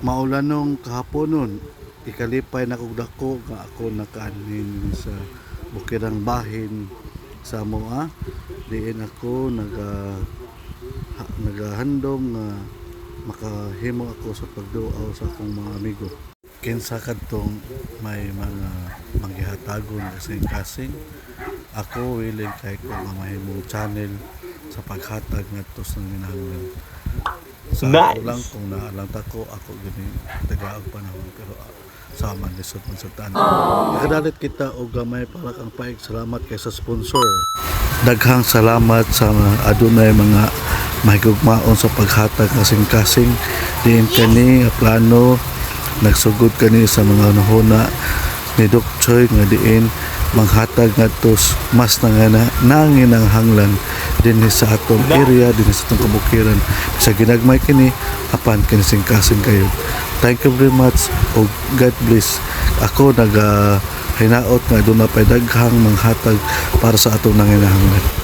Maulanong kahapon nun, ikalipay na kog dako nga ako nakaanin sa bukirang bahin sa Moa. Diin ako nagahandom nga makahimo ako sa pagduaw sa akong mga amigo. Kinsa kadtong may mga manggihatagon kasing-kasing, ako willing kay ko nga mahimong channel sa paghatag ngadto sa minahanglan. Sa ako lang kung naalang tako, ako gani tagaog panahon pero sama lisod man sa tanan. Ikadalit kita og gamay para kang paig. Salamat kay sa sponsor. Daghang salamat sa adunay mga mahigugmaon sa paghatag kasing-kasing. Diin kani plano nagsugod kani sa mga nahuna ni Doc Choy nga diin manghatag ngadto mas nanginahanglan din sa atong area, din sa atong kabukiran. Sa ginagmay kini apan kinising-kasing kayo. Thank you very much o God bless. Ako hinaot nga doon na pay daghang manghatag para sa atong nanginahanglan.